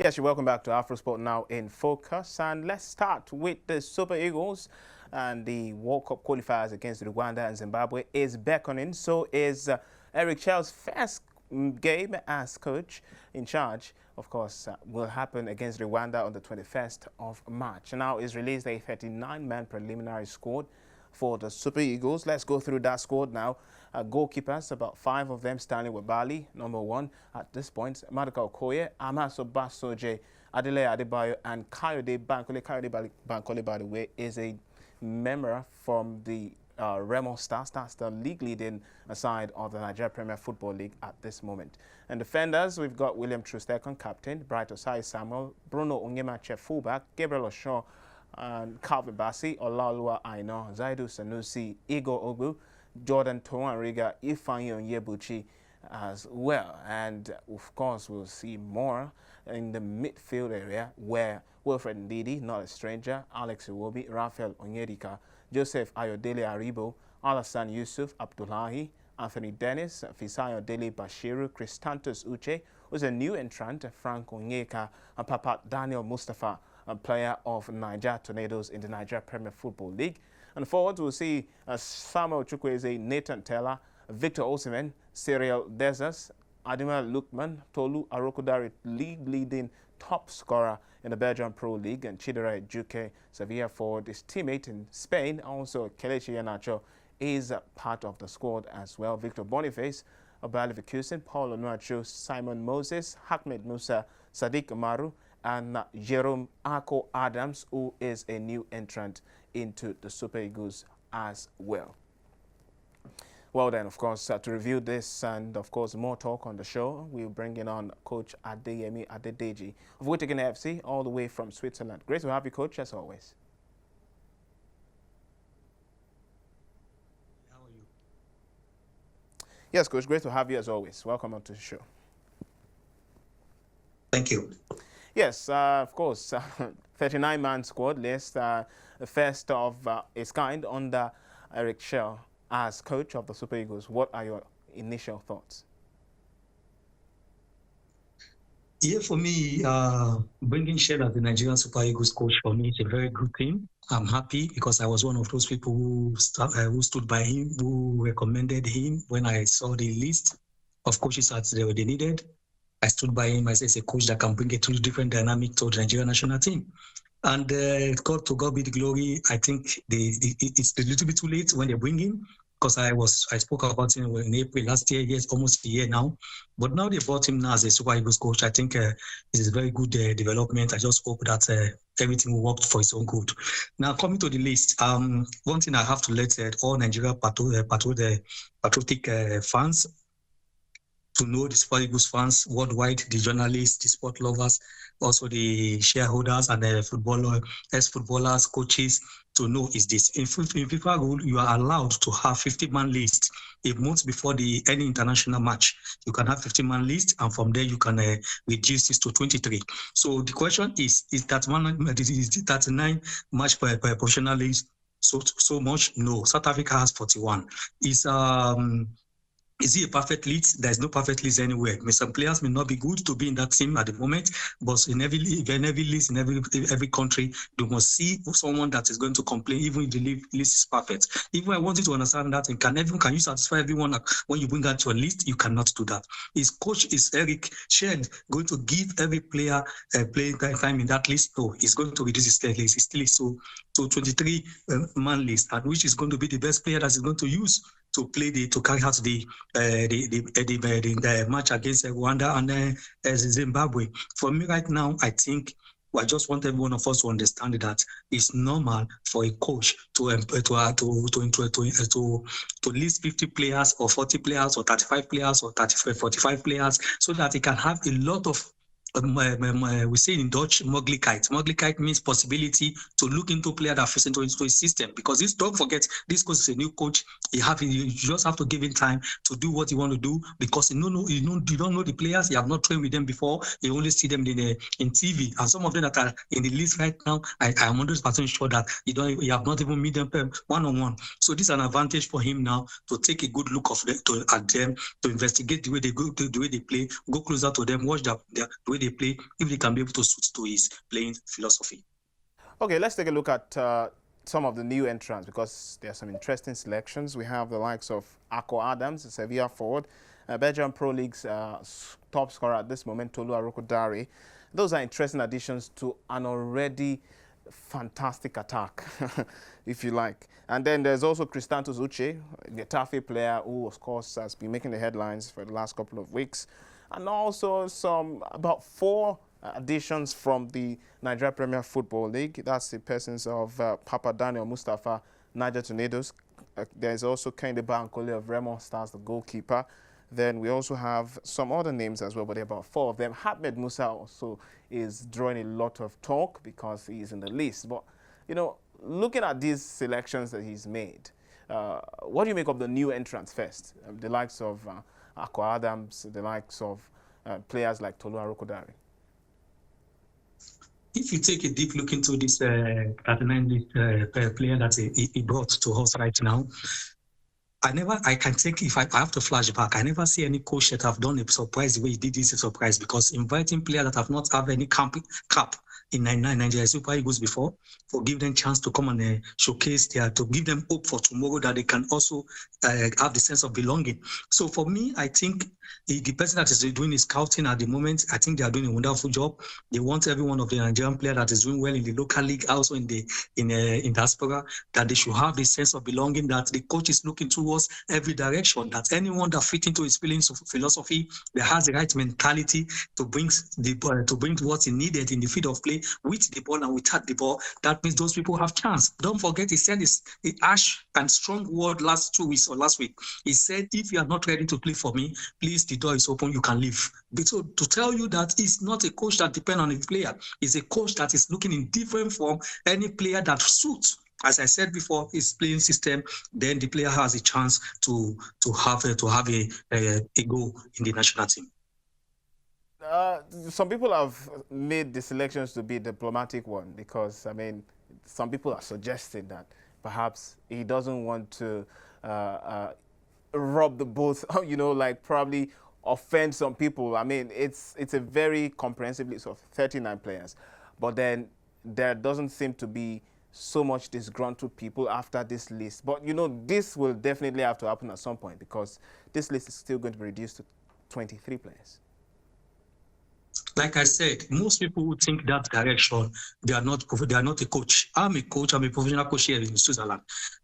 Yes, you're welcome back to AfroSport Now in Focus. And let's start with the Super Eagles. And the World Cup qualifiers against Rwanda and Zimbabwe is beckoning. So is Eric Chelle's first game as coach in charge, of course, will happen against Rwanda on the 21st of March. Now is released a 39-man preliminary squad for the Super Eagles. Let's go through that squad now. Goalkeepers, about 5 of them standing with Bali, number 1 at this point. Maduka Okoye, Amaso Basoje, Adele Adebayo, and Kayode Bankole. Kayode Bankole, by the way, is a member from the Remo Stars. That's the league leading side of the Nigeria Premier Football League at this moment. And defenders, we've got William Trustekon, captain, Bright Osai Samuel, Bruno Onyemache, fullback, Gabriel Osho, and Calvin Bassi, Olaoluwa Aino, Zaidu Sanusi, Igor Ogu, Jordan Towanriga, Ifeanyi Onyebuchi as well. And of course, we'll see more in the midfield area where Wilfred Ndidi, not a stranger, Alex Iwobi, Raphael Onyedika, Joseph Ayodele Aribo, Alassane Yusuf Abdullahi, Anthony Dennis, Fisayo Dele Bashiru, Christantus Uche, who's a new entrant, Frank Onyeka, and Papa Daniel Mustafa, a player of Niger Tornadoes in the Nigeria Premier Football League. And forwards, we'll see Samuel Chukwueze, Nathan Taylor, Victor Osimhen, Cyril Dezas, Adima Lukman, Tolu Arokodare, league-leading top scorer in the Belgian Pro League, and Chidera Juke, Sevilla forward, his teammate in Spain, also Kelechi Iheanacho, is part of the squad as well. Victor Boniface, Obali Vikusin, Paul Onuachu, Simon Moses, Ahmed Musa, Sadiq Amaru, and Jerome Ako Adams, who is a new entrant into the Super Eagles as well. Well then, of course, to review this and, of course, more talk on the show, we'll bring in on Coach Adeyemi Adedeji of Whittaker FC, all the way from Switzerland. Great to have you, Coach, as always. How are you? Yes, Coach, great to have you as always. Welcome onto the show. Thank you. Yes, of course, 39-man squad list, the first of its kind under Eric Chelle as coach of the Super Eagles. What are your initial thoughts? Yeah, for me, bringing Chelle as the Nigerian Super Eagles coach for me is a very good thing. I'm happy because I was one of those people who stood by him, who recommended him when I saw the list of coaches that they needed. I stood by him. I said, it's a coach that can bring a totally different dynamic to the Nigerian national team. And God be the glory. I think it's a little bit too late when they bring him, because I spoke about him in April last year. Yes, almost a year now. But now they brought him now as a Super Eagles coach. I think it is a very good development. I just hope that everything will work for its own good. Now, coming to the list, one thing I have to let all Nigeria patriotic fans to know, the Super Eagles fans worldwide, the journalists, the sport lovers, also the shareholders and the ex-footballers, coaches, to know is this. In FIFA rule, you are allowed to have 50-man list a month before any international match. You can have 50-man list, and from there you can reduce this to 23. So the question is that 39 match per professional list so much? No. South Africa has 41. Is he a perfect list? There's no perfect list anywhere. Some players may not be good to be in that team at the moment, but in every list, in every country, you must see someone that is going to complain, even if the list is perfect. Even I want you to understand that, and can you satisfy everyone when you bring out your list? You cannot do that. His coach is Eric Chelle going to give every player playing time in that list? No, he's going to reduce his list. It's still to 23 man list, and which is going to be the best player that is going to use to carry out the match against Rwanda and Zimbabwe. For me right now, I think I just want every one of us to understand that it's normal for a coach to list 50 players or 40 players or 35 players or 45 players, so that he can have a lot of we say in Dutch, mogelijkheid. Mogelijkheid means possibility to look into a player that fits into his system. Because don't forget, this coach is a new coach. You just have to give him time to do what you want to do, because you don't know the players. You have not trained with them before. You only see them in TV. And some of them that are in the list right now, I am 100% sure that you have not even met them one-on-one. So this is an advantage for him now to take a good look at them, to investigate the way they go, the way they play, go closer to them, watch the way they play if they can be able to suit to his playing philosophy. Okay, let's take a look at some of the new entrants because there are some interesting selections. We have the likes of Ako Adams, the Sevilla forward, Belgium Pro League's top scorer at this moment, Tolu Arokodare. Those are interesting additions to an already fantastic attack, if you like. And then there's also Cristantos Uche, the Getafe player who, of course, has been making the headlines for the last couple of weeks. And also about 4 additions from the Nigeria Premier Football League. That's the persons of Papa Daniel Mustafa, Niger Tornadoes. There's also Kende Bankole of Remo Stars, the goalkeeper. Then we also have some other names as well, but there are about 4 of them. Ahmed Musa also is drawing a lot of talk because he's in the list. But, you know, looking at these selections that he's made, what do you make of the new entrants first? The likes of Ako Adams, the likes of players like Tolu Arokodare. If you take a deep look into this 39 player that he brought to us right now, I can take, if I have to flash back, I never see any coach that have done a surprise the way he did this surprise, because inviting players that have not have any cap in Nigeria Super Eagles before, for give them chance to come and showcase to give them hope for tomorrow, that they can also have the sense of belonging. So for me, I think the person that is doing his scouting at the moment, I think they are doing a wonderful job. They want every one of the Nigerian player that is doing well in the local league, also in diaspora, that they should have the sense of belonging, that the coach is looking towards every direction, that anyone that fit into his feelings of philosophy, that has the right mentality to bring what's needed in the field of play with the ball and without the ball, that means those people have chance. Don't forget, he said this harsh and strong word last week. He said, if you are not ready to play for me, please, the door is open, you can leave. But so to tell you that he's not a coach that depends on a player, he's a coach that is looking in different form, any player that suits, as I said before, his playing system, then the player has a chance to have a goal in the national team. Some people have made the selections to be a diplomatic one because, I mean, some people are suggesting that perhaps he doesn't want to rob the boat, you know, like probably offend some people. I mean, it's a very comprehensive list of 39 players, but then there doesn't seem to be so much disgruntled people after this list. But, you know, this will definitely have to happen at some point because this list is still going to be reduced to 23 players. Like I said, most people who think that direction, they are not a coach. I'm a coach. I'm a professional coach here in Switzerland.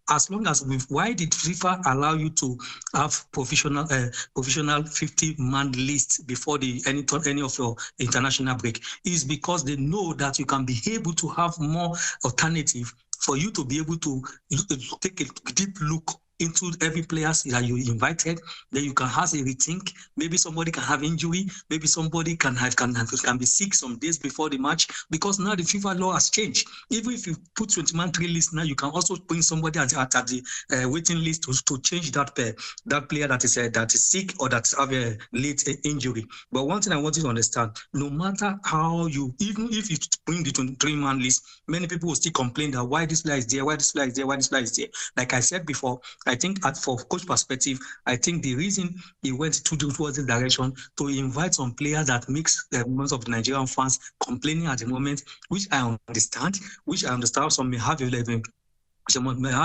As long as why did FIFA allow you to have professional 50-man list before any of your international break? Is because they know that you can be able to have more alternative for you to be able to take a deep look into every player that you invited. Then you can have a rethink. Maybe somebody can have injury. Maybe somebody can be sick some days before the match, because now the FIFA law has changed. Even if you put 20-man 3 list now, you can also bring somebody at the waiting list to change that player that is sick or that have a late injury. But one thing I want you to understand: no matter how even if you bring the 23-man list, many people will still complain that why this player is there, why this player is there, why this player is there. Like I said before, I think for coach perspective, I think the reason he went towards this direction to invite some players that makes most of the Nigerian fans complaining at the moment, which I understand. Some may have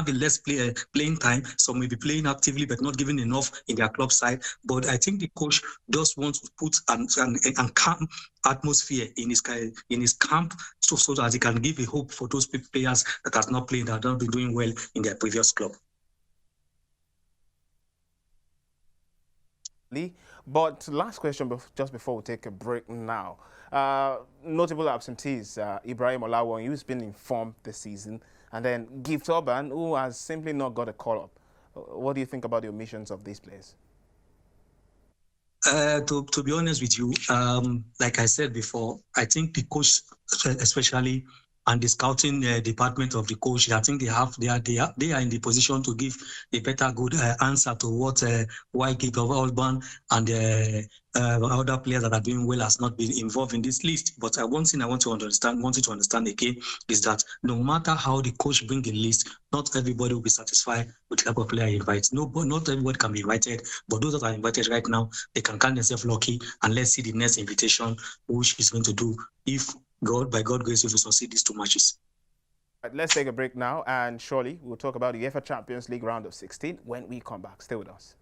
less playing time. Some may be playing actively but not giving enough in their club side. But I think the coach just wants to put a calm atmosphere in his camp so that he can give a hope for those players that have not played, that have not been doing well in their previous club. But last question, just before we take a break now. Notable absentees, Ibrahim Olawon, who's been informed this season, and then Gift Urban, who has simply not got a call-up. What do you think about the omissions of these players? To be honest with you, like I said before, I think the coach especially and the scouting department of the coach, I think they are in the position to give a better good answer to what Wycliffe of Alban and other players that are doing well has not been involved in this list. But one thing I want you to understand again is that no matter how the coach brings a list, not everybody will be satisfied with the type of player he invites. Not everybody can be invited, but those that are invited right now, they can count themselves lucky. And let's see the next invitation, which is going to do if by God grace, we will succeed these 2 matches. Right, let's take a break now, and surely we'll talk about the UEFA Champions League round of 16 when we come back. Stay with us.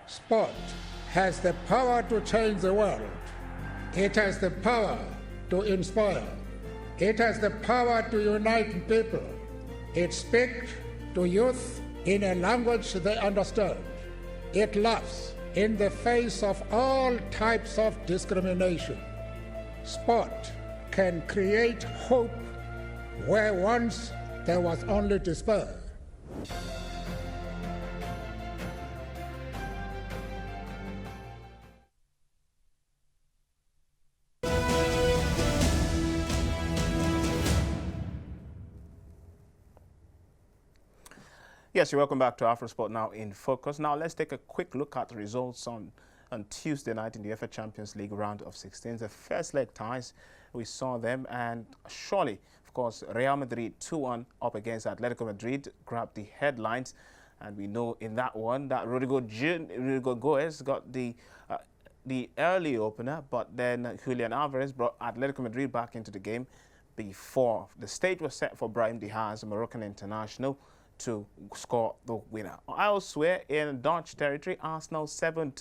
Sport has the power to change the world. It has the power to inspire. It has the power to unite people. It speaks to youth in a language they understand. It laughs in the face of all types of discrimination. Sport can create hope where once there was only despair. Yes, you're welcome back to AfroSport Now in Focus. Now let's take a quick look at the results on Tuesday night in the UEFA Champions League round of 16. The first leg ties, we saw them, and surely, of course, Real Madrid 2-1 up against Atletico Madrid grabbed the headlines, and we know in that one that Rodrigo Goes got the early opener, but then Julian Alvarez brought Atletico Madrid back into the game before the stage was set for Brahim Diaz, a Moroccan international, to score the winner. Elsewhere in Dutch territory, Arsenal 7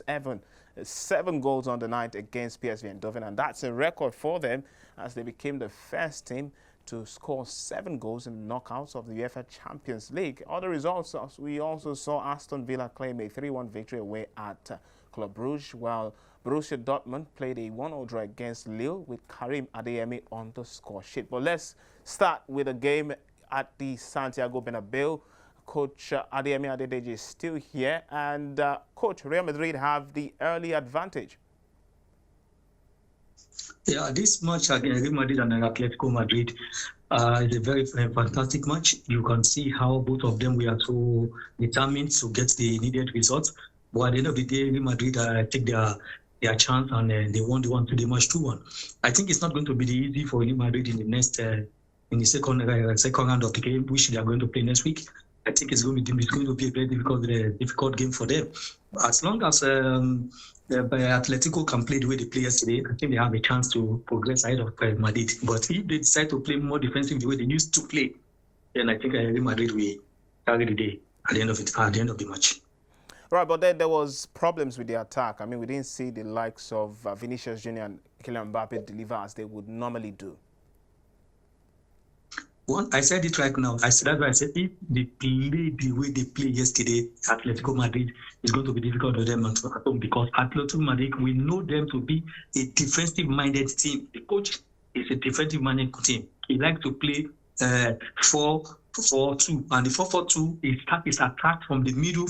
goals on the night against PSV Eindhoven, and that's a record for them as they became the first team to score 7 goals in the knockouts of the UEFA Champions League. Other results, we also saw Aston Villa claim a 3-1 victory away at Club Brugge, while Borussia Dortmund played a 1-0 draw against Lille with Karim Adeyemi on the score sheet. But let's start with a game at the Santiago Bernabeu. Coach Adeyemi Adedeji is still here, and Coach, Real Madrid have the early advantage. Yeah, this match against Real Madrid and Atletico Madrid is a very fantastic match. You can see how both of them were so determined to get the needed results. But at the end of the day, Real Madrid take their chance, and they won the match 2-1. I think it's not going to be easy for Real Madrid in the next in the second round of the game, which they are going to play next week. I think it's going to be a very difficult game for them. As long as Atletico can play the way they play yesterday, I think they have a chance to progress ahead of Madrid. But if they decide to play more defensive the way they used to play, then I think Real Madrid will carry the day at the end of the match. Right, but then there was problems with the attack. I mean, we didn't see the likes of Vinicius Jr. and Kylian Mbappe deliver as they would normally do. I said it right now. That's why I said if they play the way they played yesterday, Atletico Madrid is going to be difficult for them at home, because Atletico Madrid, we know them to be a defensive-minded team. The coach is a defensive-minded team. He likes to play 4-4-2, and the 4-4-2 is attacked from the middle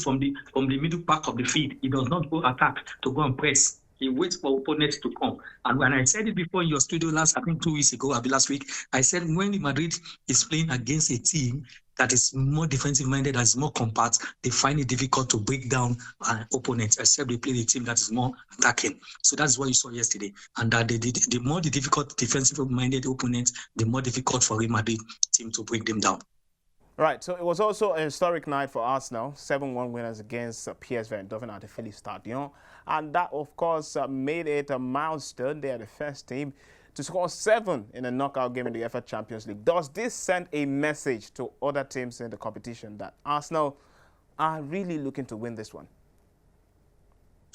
part of the field. He does not go attack to go and press. He waits for opponents to come. And when I said it before in your studio last week, I said when Madrid is playing against a team that is more defensive-minded, that is more compact, they find it difficult to break down opponents, except they play the team that is more attacking. So that's what you saw yesterday. And that the more the difficult defensive-minded opponents, the more difficult for Real Madrid team to break them down. Right, so it was also a historic night for Arsenal, 7-1 winners against PSV Eindhoven at the Philly Stadion. And that, of course, made it a milestone. They are the first team to score 7 in a knockout game in the UEFA Champions League. Does this send a message to other teams in the competition that Arsenal are really looking to win this one?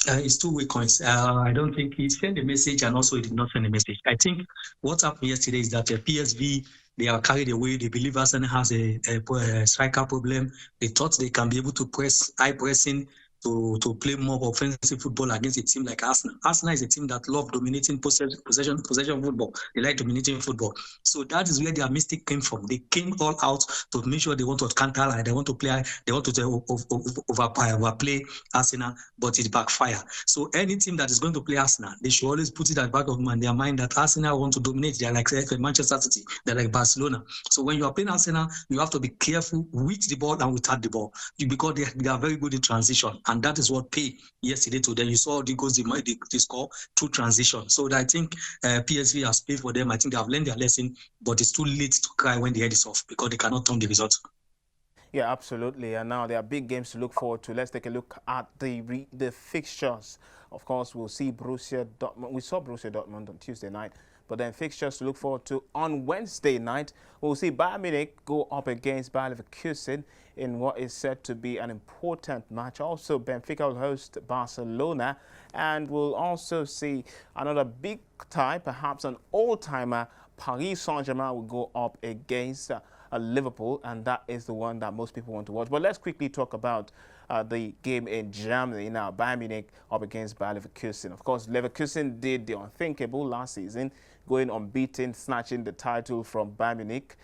It's two-way coins. I don't think he sent a message, and also he did not send a message. I think what happened yesterday is that PSV, they are carried away. They believe Arsenal has a striker problem. They thought they can be able to press, high pressing, to play more offensive football against a team like Arsenal. Arsenal is a team that love dominating possession football. They like dominating football. So that is where their mistake came from. They came all out to make sure they want to counter, they want to play, they want to overplay Arsenal, but it backfire. So any team that is going to play Arsenal, they should always put it at the back of their mind that Arsenal want to dominate. They're like Manchester City, they're like Barcelona. So when you are playing Arsenal, you have to be careful with the ball and without the ball, because they are very good in transition. And that is what paid yesterday to them. You saw the goals they score through transition. So I think PSV has paid for them. I think they have learned their lesson, but it's too late to cry when the head is off because they cannot turn the result. Yeah, absolutely. And now there are big games to look forward to. Let's take a look at the fixtures. Of course, we'll see Borussia Dortmund. We saw Borussia Dortmund on Tuesday night. But then fixtures to look forward to on Wednesday night. We'll see Bayern Munich go up against Bayer Leverkusen in what is said to be an important match. Also, Benfica will host Barcelona. And we'll also see another big tie, perhaps an old-timer. Paris Saint-Germain will go up against Liverpool, and that is the one that most people want to watch. But let's quickly talk about the game in Germany now. Bayern Munich up against Bayer Leverkusen. Of course, Leverkusen did the unthinkable last season, going unbeaten, snatching the title from Bayern Munich.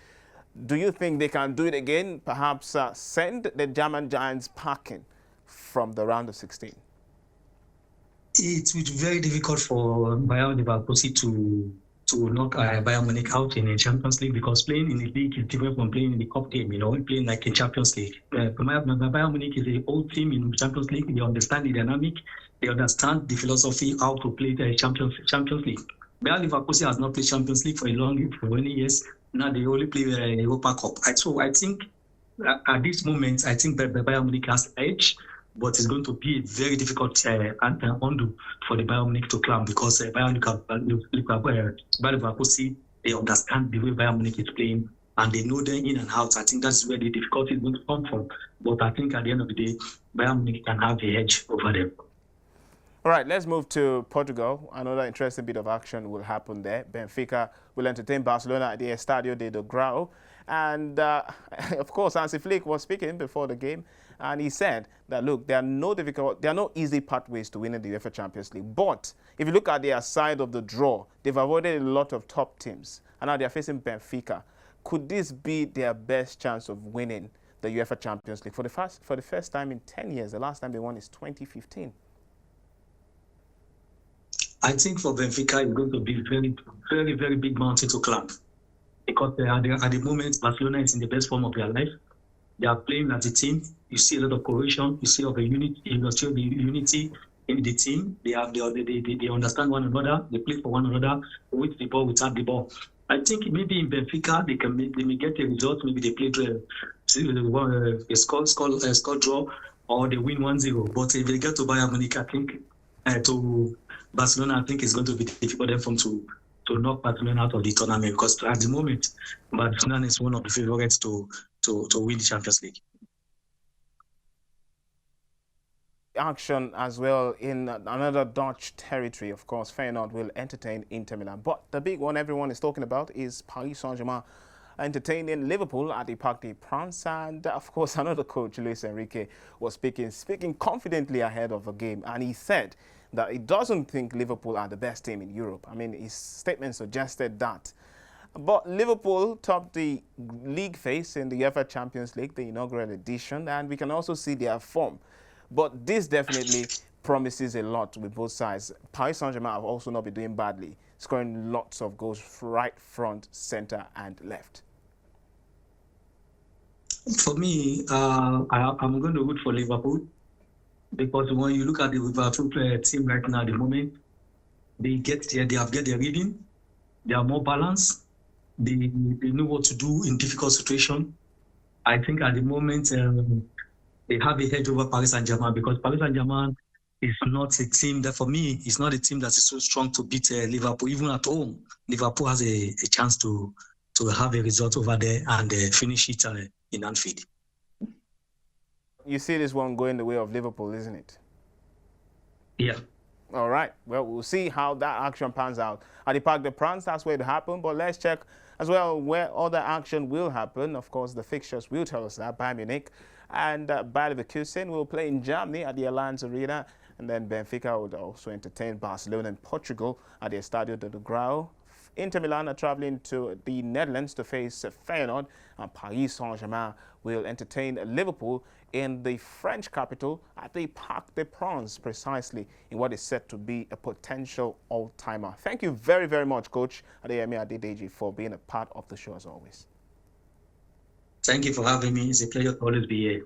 Do you think they can do it again? Perhaps send the German Giants packing from the round of 16? It will be very difficult for Bayer Leverkusen to knock Bayern Munich out in the Champions League, because playing in the league is different from playing in the cup game, playing like in Champions League. Bayern Munich is an old team in the Champions League. They understand the dynamic. They understand the philosophy, how to play the Champions League. Bayer Leverkusen has not played Champions League for many years. Now they only play the Europa Cup. So I think at this moment, I think that Bayern Munich has the edge, but it's going to be a very difficult undo for the Bayern Munich to climb, because Bayer Leverkusen, they understand the way Bayern Munich is playing, and they know them in and out. I think that's where the difficulty is going to come from. But I think at the end of the day, Bayern Munich can have the edge over them. All right, let's move to Portugal. Another interesting bit of action will happen there. Benfica will entertain Barcelona at the Estadio de Dragão. And, of course, Hansi Flick was speaking before the game, and he said that, look, there are no easy pathways to winning the UEFA Champions League. But if you look at their side of the draw, they've avoided a lot of top teams, and now they're facing Benfica. Could this be their best chance of winning the UEFA Champions League for the first time in 10 years? The last time they won is 2015. I think for Benfica, it's going to be very, very, very big mountain to climb, because at the moment, Barcelona is in the best form of their life. They are playing as a team. You see a lot of cohesion. You see the unity in the team. They understand one another. They play for one another with the ball, without the ball. I think maybe in Benfica they may get a result. Maybe they play a score draw, or they win 1-0. But if they get to Bayern Munich, I think to Barcelona, I think it's going to be difficult for them to knock Barcelona out of the tournament, because at the moment, Barcelona is one of the favorites to win the Champions League. Action as well in another Dutch territory. Of course, Feyenoord will entertain Inter Milan. But the big one everyone is talking about is Paris Saint-Germain entertaining Liverpool at the Parc des Princes. And, of course, another coach, Luis Enrique, was speaking confidently ahead of the game. And he said that he doesn't think Liverpool are the best team in Europe. I mean, his statement suggested that. But Liverpool topped the league phase in the UEFA Champions League, the inaugural edition, and we can also see their form. But this definitely promises a lot with both sides. Paris Saint-Germain have also not been doing badly, scoring lots of goals right, front, center, and left. For me, I'm going to root for Liverpool, because when you look at the Liverpool team right now at the moment, they have their reading, they are more balanced, they know what to do in difficult situations. I think at the moment they have a edge over Paris Saint-Germain, because Paris Saint-Germain is not a team that, for me, is not a team that is so strong to beat Liverpool. Even at home, Liverpool has a chance to have a result over there and finish it in Anfield. You see this one going the way of Liverpool, isn't it? Yeah. All right. Well, we'll see how that action pans out. At the Parc des Princes, that's where it happened. But let's check as well where other action will happen. Of course, the fixtures will tell us that. Bayern Munich and Bayer Leverkusen will play in Germany at the Allianz Arena. And then Benfica would also entertain Barcelona in Portugal at the Estadio do Grau. Inter Milan are traveling to the Netherlands to face Feyenoord, and Paris Saint-Germain will entertain Liverpool in the French capital at the Parc des Princes, precisely in what is said to be a potential all-timer. Thank you very, very much, Coach Adeyemi Adedeji, for being a part of the show as always. Thank you for having me. It's a pleasure to always be here.